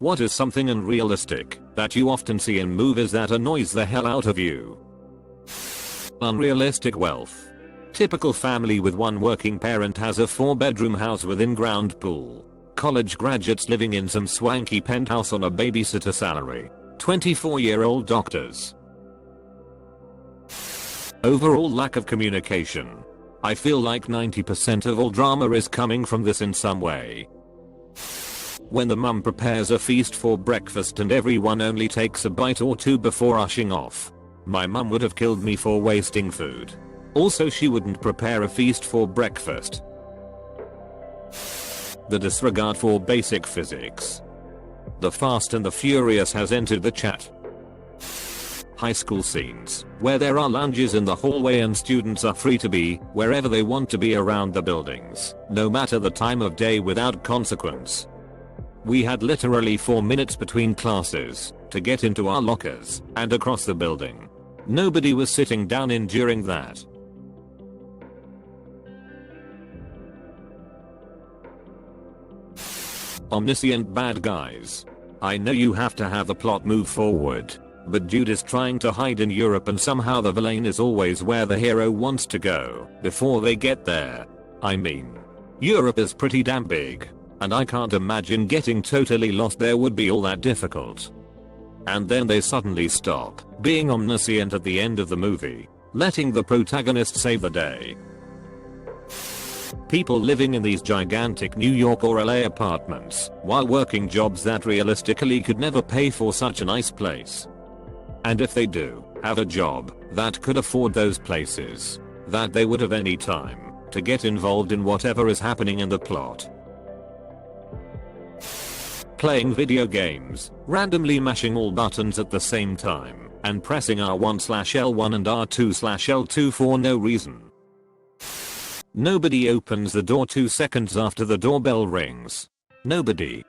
What is something unrealistic that you often see in movies that annoys the hell out of you? Unrealistic wealth. Typical family with one working parent has a 4-bedroom house with in-ground pool. College graduates living in some swanky penthouse on a babysitter salary. 24-year-old doctors. Overall lack of communication. I feel like 90% of all drama is coming from this in some way. When the mum prepares a feast for breakfast and everyone only takes a bite or two before rushing off. My mum would have killed me for wasting food. Also, she wouldn't prepare a feast for breakfast. The disregard for basic physics. The Fast and the Furious has entered the chat. High school scenes, where there are lounges in the hallway and students are free to be wherever they want to be around the buildings, no matter the time of day without consequence. We had literally 4 minutes between classes to get into our lockers and across the building. Nobody was sitting down in during that. Omniscient bad guys. I know you have to have the plot move forward, but dude is trying to hide in Europe and somehow the villain is always where the hero wants to go before they get there. I mean, Europe is pretty damn big, and I can't imagine getting totally lost there would be all that difficult. And then they suddenly stop being omniscient at the end of the movie, letting the protagonist save the day. People living in these gigantic New York or LA apartments while working jobs that realistically could never pay for such a nice place. And if they do have a job that could afford those places, that they would have any time to get involved in whatever is happening in the plot. Playing video games, randomly mashing all buttons at the same time, and pressing R1/L1 and R2/L2 for no reason. Nobody opens the door 2 seconds after the doorbell rings. Nobody.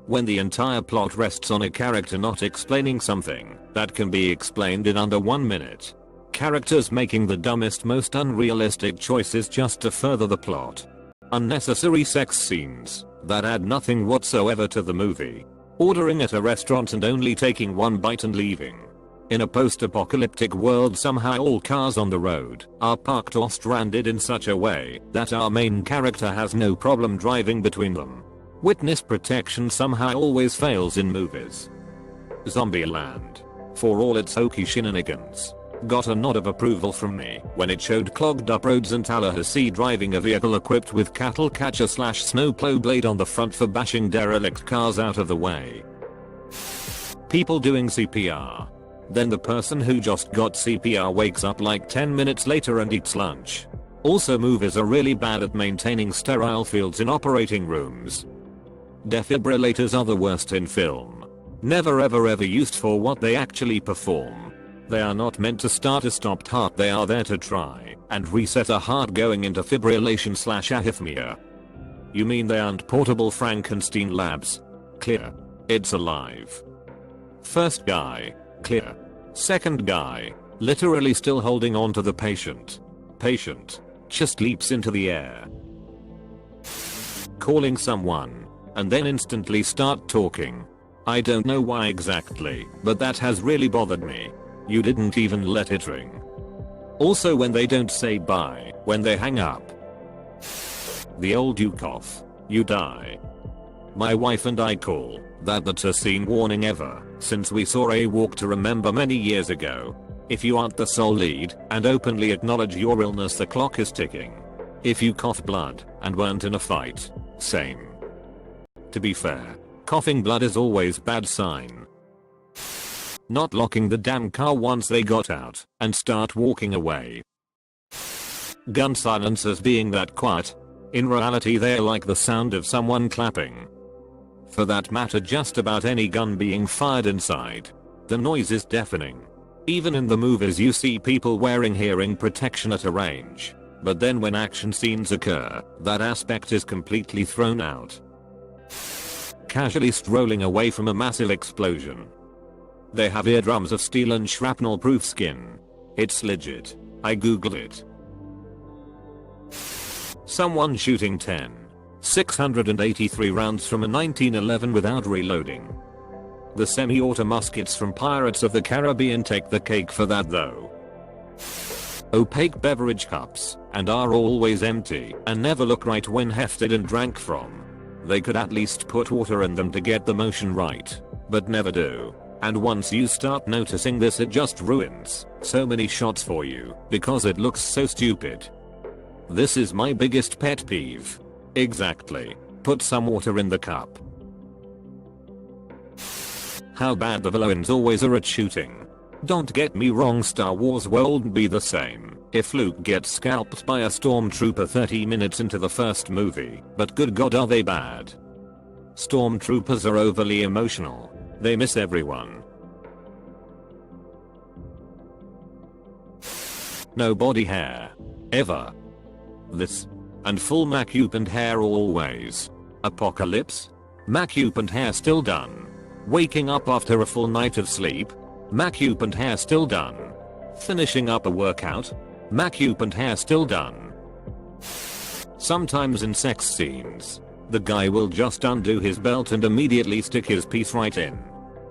When the entire plot rests on a character not explaining something that can be explained in under 1 minute. Characters making the dumbest, most unrealistic choices just to further the plot. Unnecessary sex scenes that add nothing whatsoever to the movie. Ordering at a restaurant and only taking one bite and leaving. In a post-apocalyptic world, somehow all cars on the road are parked or stranded in such a way that our main character has no problem driving between them. Witness protection somehow always fails in movies. Zombieland, for all its hokey shenanigans, got a nod of approval from me when it showed clogged up roads in Tallahassee driving a vehicle equipped with cattle catcher/snowplow blade on the front for bashing derelict cars out of the way. People doing CPR. Then the person who just got CPR wakes up like 10 minutes later and eats lunch. Also, movies are really bad at maintaining sterile fields in operating rooms. Defibrillators are the worst in film. Never ever used for what they actually perform. They are not meant to start a stopped heart, they are there to try and reset a heart going into fibrillation/arrhythmia. You mean they aren't portable Frankenstein labs? Clear. It's alive. First guy. Clear. Second guy. Literally still holding on to the patient. Patient just leaps into the air. Calling someone and then instantly start talking. I don't know why exactly, but that has really bothered me. You didn't even let it ring. Also, when they don't say bye when they hang up. The old you cough, you die. My wife and I call that the best scene warning ever since we saw A Walk to Remember many years ago. If you aren't the sole lead and openly acknowledge your illness, the clock is ticking. If you cough blood and weren't in a fight, same. To be fair, coughing blood is always bad sign. Not locking the damn car once they got out and start walking away. Gun silencers being that quiet. In reality, they're like the sound of someone clapping. For that matter, just about any gun being fired inside. The noise is deafening. Even in the movies you see people wearing hearing protection at a range. But then when action scenes occur, that aspect is completely thrown out. Casually strolling away from a massive explosion. They have eardrums of steel and shrapnel proof skin. It's legit. I googled it. Someone shooting 10 683 rounds from a 1911 without reloading. The semi-auto muskets from Pirates of the Caribbean take the cake for that though. Opaque beverage cups, and are always empty and never look right when hefted and drank from. They could at least put water in them to get the motion right, but never do. And once you start noticing this, it just ruins so many shots for you because it looks so stupid. This is my biggest pet peeve. Exactly. Put some water in the cup. How bad the villains always are at shooting. Don't get me wrong, Star Wars won't be the same if Luke gets scalped by a stormtrooper 30 minutes into the first movie, but good god are they bad. Stormtroopers are overly emotional. They miss everyone. No body hair. Ever. This. And full makeup and hair always. Apocalypse? Makeup and hair still done. Waking up after a full night of sleep? Makeup and hair still done. Finishing up a workout? Makeup and hair still done. Sometimes in sex scenes, the guy will just undo his belt and immediately stick his piece right in.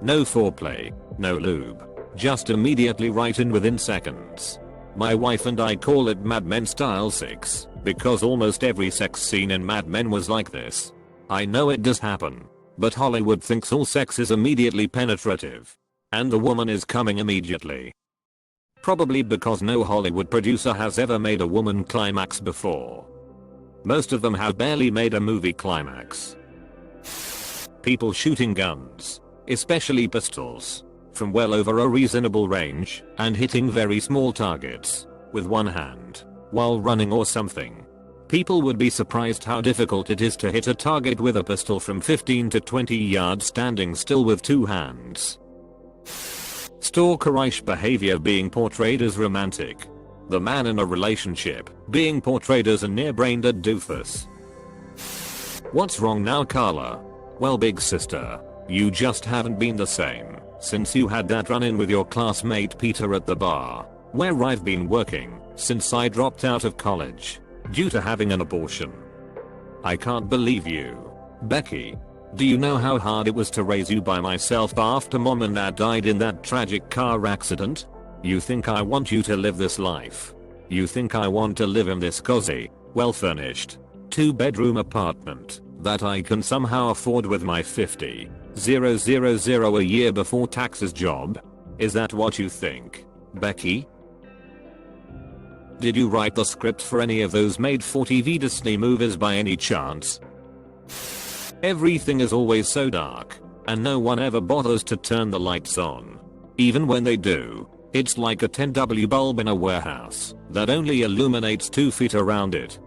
No foreplay, no lube. Just immediately right in within seconds. My wife and I call it Mad Men style sex, because almost every sex scene in Mad Men was like this. I know it does happen, but Hollywood thinks all sex is immediately penetrative. And the woman is coming immediately. Probably because no Hollywood producer has ever made a woman climax before. Most of them have barely made a movie climax. People shooting guns, especially pistols, from well over a reasonable range and hitting very small targets with one hand while running or something. People would be surprised how difficult it is to hit a target with a pistol from 15 to 20 yards standing still with two hands. Stalkerish behavior being portrayed as romantic. The man in a relationship being portrayed as a near-brained doofus. What's wrong now, Carla? Well, big sister, you just haven't been the same since you had that run-in with your classmate Peter at the bar, where I've been working since I dropped out of college due to having an abortion. I can't believe you. Becky, do you know how hard it was to raise you by myself after mom and dad died in that tragic car accident? You think I want you to live this life? You think I want to live in this cozy, well-furnished, 2-bedroom apartment that I can somehow afford with my $50,000 a year before taxes job? Is that what you think, Becky? Did you write the script for any of those made-for-TV Disney movies by any chance? Everything is always so dark, and no one ever bothers to turn the lights on. Even when they do, it's like a 10W bulb in a warehouse that only illuminates 2 feet around it.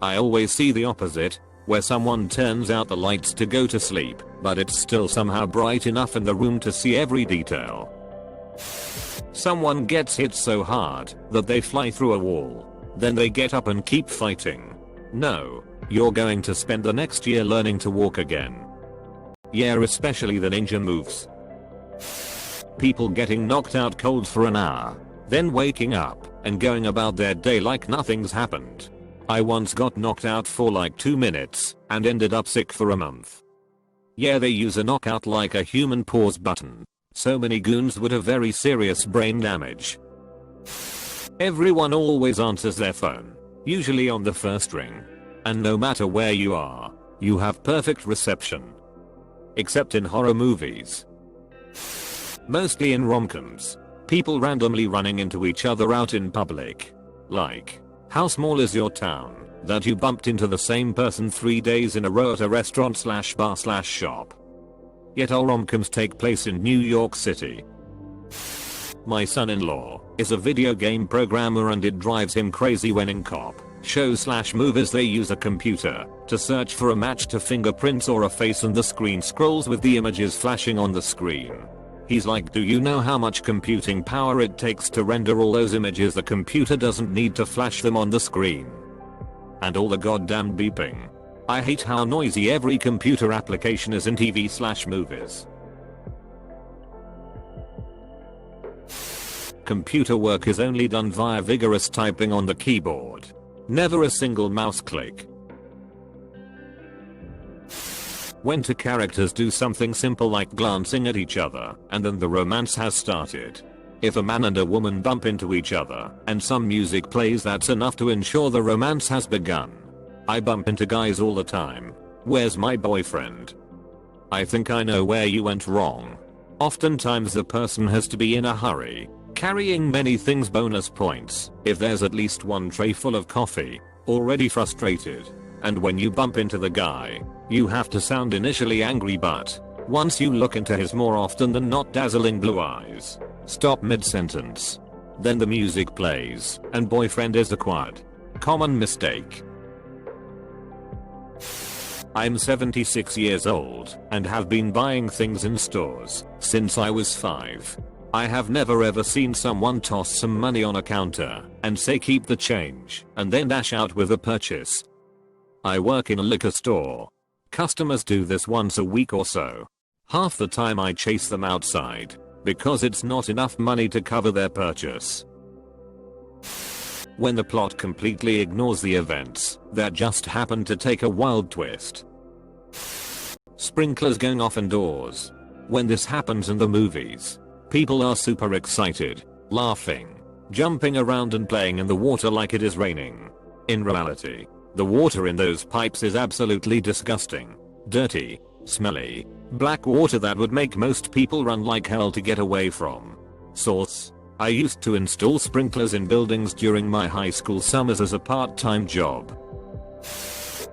I always see the opposite, where someone turns out the lights to go to sleep, but it's still somehow bright enough in the room to see every detail. Someone gets hit so hard that they fly through a wall. Then they get up and keep fighting. No. You're going to spend the next year learning to walk again. Yeah, especially the ninja moves. People getting knocked out cold for an hour, then waking up and going about their day like nothing's happened. I once got knocked out for like 2 minutes and ended up sick for a month. Yeah, they use a knockout like a human pause button. So many goons would have very serious brain damage. Everyone always answers their phone, usually on the first ring. And no matter where you are, you have perfect reception. Except in horror movies. Mostly in rom-coms. People randomly running into each other out in public. Like, how small is your town that you bumped into the same person 3 days in a row at a restaurant/bar/shop? Yet all rom-coms take place in New York City. My son-in-law is a video game programmer and it drives him crazy when in cop shows/movies they use a computer to search for a match to fingerprints or a face and the screen scrolls with the images flashing on the screen. He's like, do you know how much computing power it takes to render all those images? The computer doesn't need to flash them on the screen. And all the goddamn beeping. I hate how noisy every computer application is in TV/movies. Computer work is only done via vigorous typing on the keyboard. Never a single mouse click. When two characters do something simple like glancing at each other and then the romance has started. If a man and a woman bump into each other and some music plays, that's enough to ensure the romance has begun. I bump into guys all the time. Where's my boyfriend? I think I know where you went wrong. Oftentimes the person has to be in a hurry, carrying many things, bonus points if there's at least one tray full of coffee, already frustrated. And when you bump into the guy, you have to sound initially angry, but once you look into his more often than not dazzling blue eyes, stop mid-sentence. Then the music plays and boyfriend is acquired. Common mistake. I'm 76 years old and have been buying things in stores since I was 5. I have never ever seen someone toss some money on a counter and say keep the change and then dash out with a purchase. I work in a liquor store. Customers do this once a week or so. Half the time I chase them outside because it's not enough money to cover their purchase. When the plot completely ignores the events that just happened to take a wild twist. Sprinklers going off indoors. When this happens in the movies, people are super excited, laughing, jumping around and playing in the water like it is raining. In reality, the water in those pipes is absolutely disgusting, dirty, smelly, black water that would make most people run like hell to get away from. Source: I used to install sprinklers in buildings during my high school summers as a part-time job.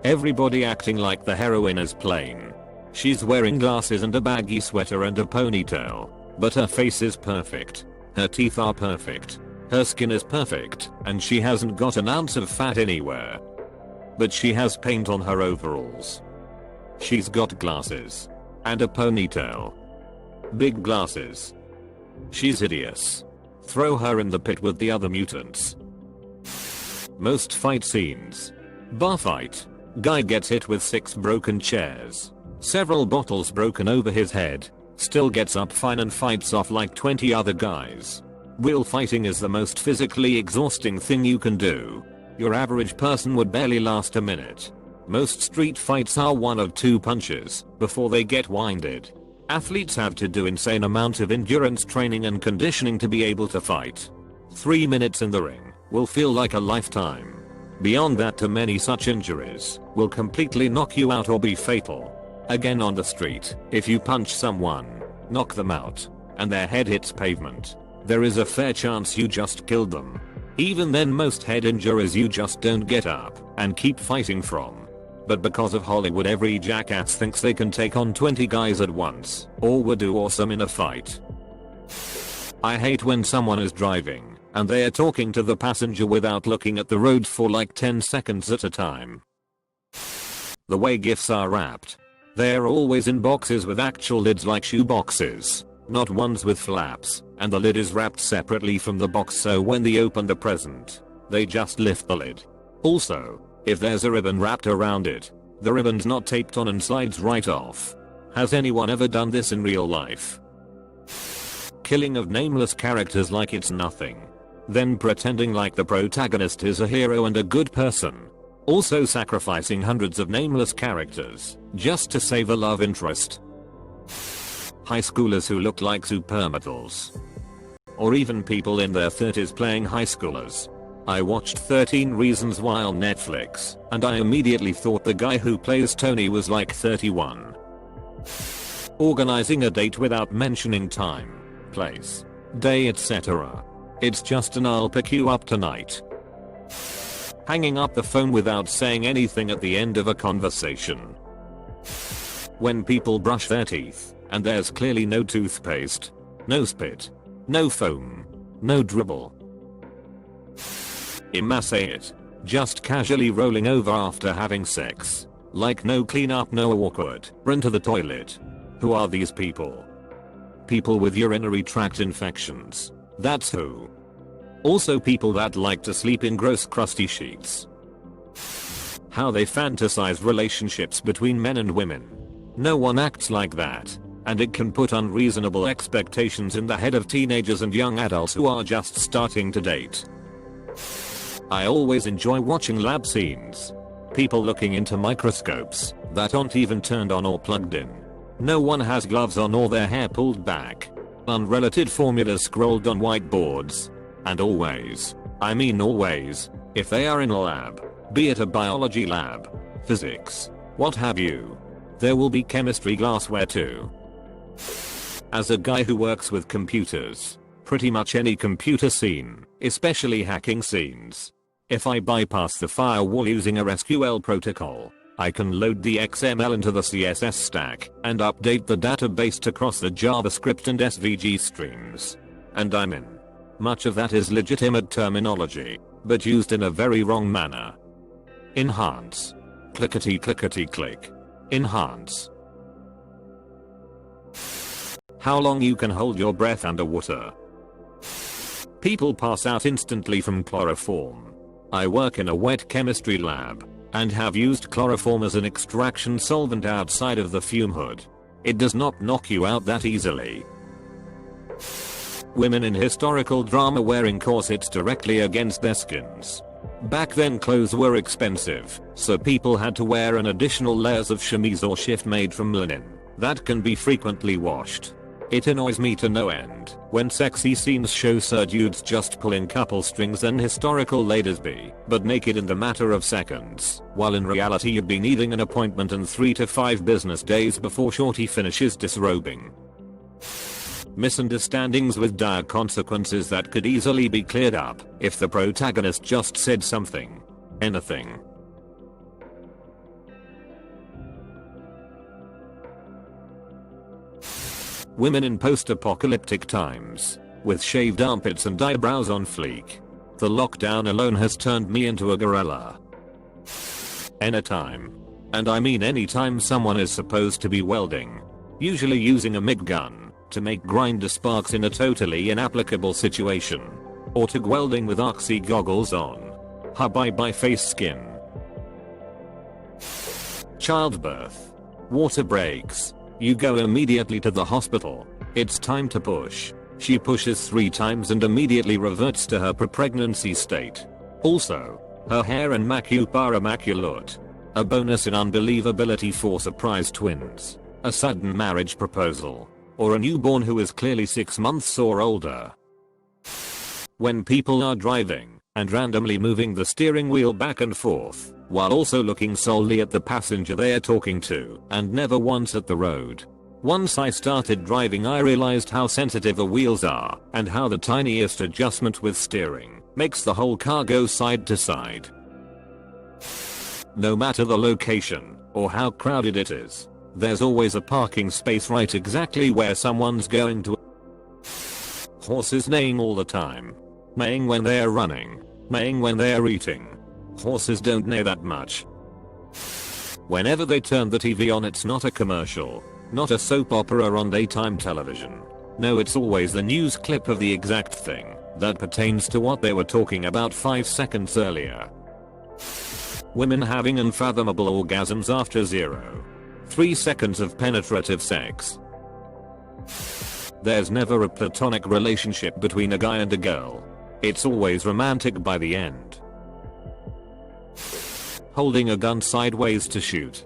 Everybody acting like the heroine is plain. She's wearing glasses and a baggy sweater and a ponytail, but her face is perfect. Her teeth are perfect. Her skin is perfect, and she hasn't got an ounce of fat anywhere. But she has paint on her overalls. She's got glasses. And a ponytail. Big glasses. She's hideous. Throw her in the pit with the other mutants. Most fight scenes. Bar fight. Guy gets hit with 6 broken chairs. Several bottles broken over his head. Still gets up fine and fights off like 20 other guys. Real fighting is the most physically exhausting thing you can do. Your average person would barely last a minute. Most street fights are 1 or 2 punches before they get winded. Athletes have to do insane amounts of endurance training and conditioning to be able to fight. 3 minutes in the ring will feel like a lifetime. Beyond that, too many such injuries will completely knock you out or be fatal. Again, on the street, if you punch someone, knock them out, and their head hits pavement, there is a fair chance you just killed them. Even then, most head injuries you just don't get up and keep fighting from. But because of Hollywood, every jackass thinks they can take on 20 guys at once or would do awesome in a fight. I hate when someone is driving and they are talking to the passenger without looking at the road for like 10 seconds at a time. The way gifts are wrapped. They're always in boxes with actual lids like shoe boxes, not ones with flaps, and the lid is wrapped separately from the box, so when they open the present, they just lift the lid. Also, if there's a ribbon wrapped around it, the ribbon's not taped on and slides right off. Has anyone ever done this in real life? Killing of nameless characters like it's nothing. Then pretending like the protagonist is a hero and a good person. Also sacrificing hundreds of nameless characters just to save a love interest. High schoolers who look like supermodels. Or even people in their 30s playing high schoolers. I watched 13 Reasons Why on Netflix, and I immediately thought the guy who plays Tony was like 31. Organizing a date without mentioning time, place, day, etc. It's just an "I'll pick you up tonight." Hanging up the phone without saying anything at the end of a conversation. When people brush their teeth, and there's clearly no toothpaste, no spit, no foam, no dribble. Immaculate. Just casually rolling over after having sex. Like no cleanup, no awkward run to the toilet. Who are these people? People with urinary tract infections. That's who. Also people that like to sleep in gross crusty sheets. How they fantasize relationships between men and women. No one acts like that, and it can put unreasonable expectations in the head of teenagers and young adults who are just starting to date. I always enjoy watching lab scenes. People looking into microscopes, that aren't even turned on or plugged in. No one has gloves on or their hair pulled back. Unrelated formulas scrolled on whiteboards. And always, I mean always, if they are in a lab, be it a biology lab, physics, what have you, there will be chemistry glassware too. As a guy who works with computers, pretty much any computer scene, especially hacking scenes, if I bypass the firewall using a SQL protocol, I can load the XML into the CSS stack and update the database across the JavaScript and SVG streams. And I'm in. Much of that is legitimate terminology, but used in a very wrong manner. Enhance. Clickety clickety click. Enhance. How long you can hold your breath underwater. People pass out instantly from chloroform. I work in a wet chemistry lab and have used chloroform as an extraction solvent outside of the fume hood. It does not knock you out that easily. Women in historical drama wearing corsets directly against their skins. Back then clothes were expensive, so people had to wear an additional layers of chemise or shift made from linen that can be frequently washed. It annoys me to no end when sexy scenes show dudes just pulling couple strings and historical ladies be but naked in the matter of seconds, while in reality you'd be needing an appointment and 3 to 5 business days before shorty finishes disrobing. Misunderstandings with dire consequences that could easily be cleared up if the protagonist just said something. Anything. Women in post-apocalyptic times, with shaved armpits and eyebrows on fleek. The lockdown alone has turned me into a gorilla. Anytime. And I mean anytime someone is supposed to be welding, usually using a MIG gun, to make grinder sparks in a totally inapplicable situation. Or to welding with oxy goggles on. Bye face skin. Childbirth. Water breaks. You go immediately to the hospital. It's time to push. She pushes 3 times and immediately reverts to her pre-pregnancy state. Also, her hair and makeup are immaculate. A bonus in unbelievability for surprise twins. A sudden marriage proposal. Or a newborn who is clearly 6 months or older. When people are driving and randomly moving the steering wheel back and forth, while also looking solely at the passenger they are talking to and never once at the road. Once I started driving I realized how sensitive the wheels are and how the tiniest adjustment with steering makes the whole car go side to side. No matter the location or how crowded it is, there's always a parking space right exactly where someone's going to. Horses neighing all the time. Neighing when they are running. Neighing when they are eating. Horses don't neigh that much. Whenever they turn the TV on it's not a commercial, not a soap opera on daytime television. No, it's always the news clip of the exact thing that pertains to what they were talking about 5 seconds earlier. Women having unfathomable orgasms after 0.3 seconds of penetrative sex. There's never a platonic relationship between a guy and a girl. It's always romantic by the end. Holding a gun sideways to shoot.